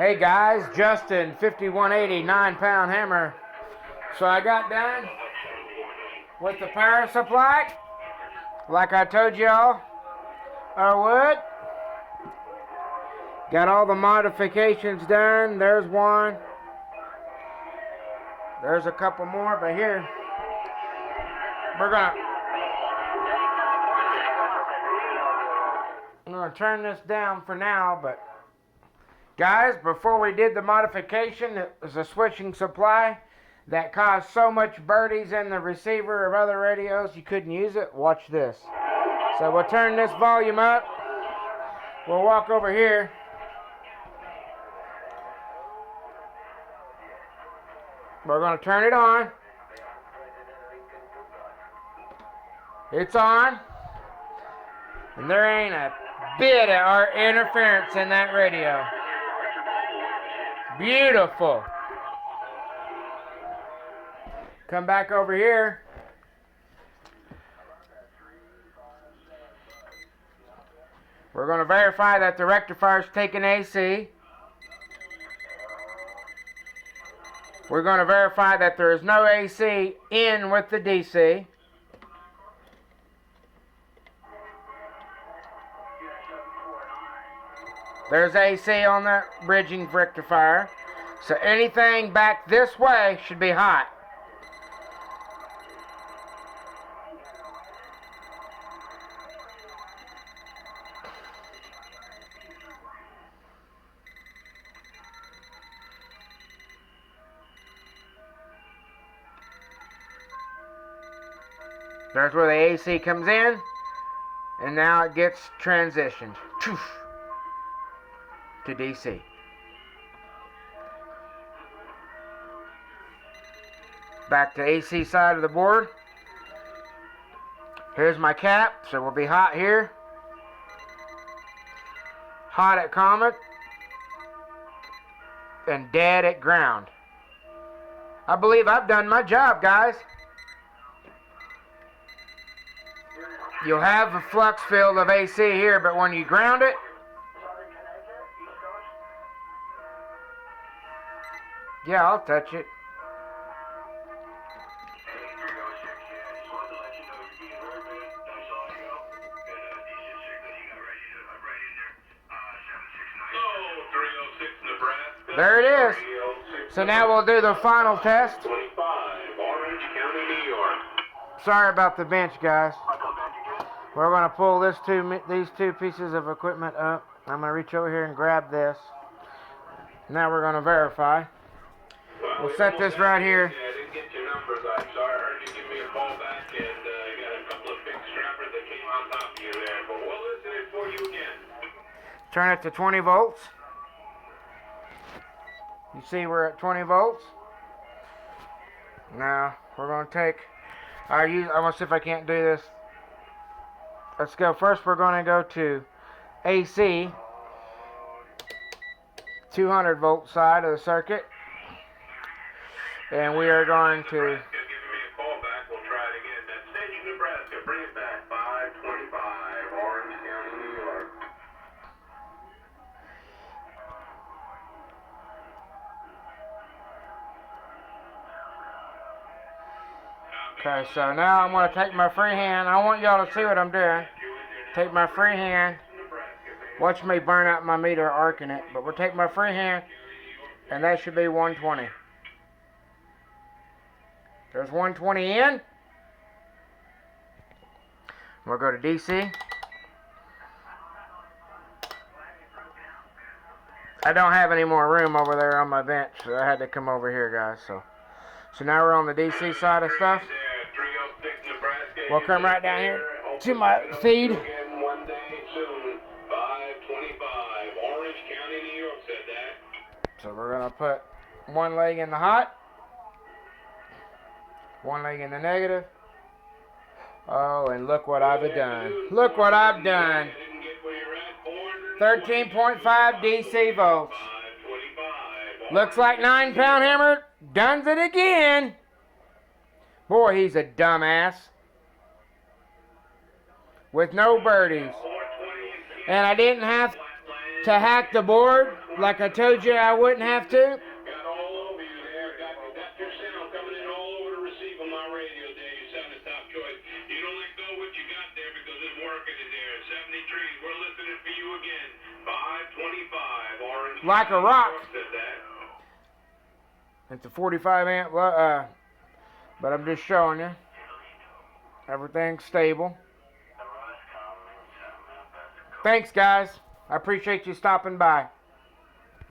Hey guys, Justin, 5180, 9-pound hammer. So I got done with the power supply, like I told y'all I would. Got all the modifications done. There's one. There's a couple more, but here, I'm gonna turn this down for now, but guys, before we did the modification, it was a switching supply that caused so much birdies in the receiver of other radios you couldn't use it. Watch this. So we'll turn this volume up. We'll walk over here. We're going to turn it on. It's on. And there ain't a bit of interference in that radio. Beautiful. Come back over here. We're going to verify that the rectifier's taking AC. We're going to verify that there is no AC in with the DC. There's AC on that bridging rectifier. So anything back this way should be hot. There's where the AC comes in, and now it gets transitioned to DC. Back to AC side of the board. Here's my cap, so we'll be hot here. Hot at comet, and dead at ground. I believe I've done my job, guys. You'll have a flux field of AC here, but when you ground it, yeah, I'll touch it. There it is. So now we'll do the final test. Sorry about the bench, guys. We're going to pull these two pieces of equipment up. I'm going to reach over here and grab this. Now we're going to verify. We'll set this right here. I didn't get your numbers. I'm sorry. I heard you give me a call back, and got a couple of big strappers that came on top of you there. But we'll listen it for you again. Turn it to 20 volts. You see we're at 20 volts. Now we're going to take I'm going to see if I can't do this. Let's go. First we're going to go to AC, 200 volt side of the circuit. And we are going to Okay, so now I'm going to take my free hand. I want y'all to see what I'm doing. Take my free hand. Watch me burn out my meter arcing it. But we'll take my free hand, and that should be 120. There's 120 in. We'll go to DC. I don't have any more room over there on my bench, so I had to come over here, guys. So now we're on the DC side of stuff. We'll come right down here to my feed. So we're going to put one leg in the hot, one leg in the negative. Oh, and look what I've done. Look what I've done. 13.5 DC volts. Looks like 9-pound hammer does it again. Boy, he's a dumbass. With no birdies. And I didn't have to hack the board like I told you I wouldn't have to. Got all over you there. Got your sound coming in all over the receiver of my radio there. You sound the top choice. You don't let go what you got there because it's working in there. 73s, we're listening for you again. 525 Orange. Like a rock. Said that. It's a 45 amp, but I'm just showing you. Everything's stable. Thanks, guys. I appreciate you stopping by.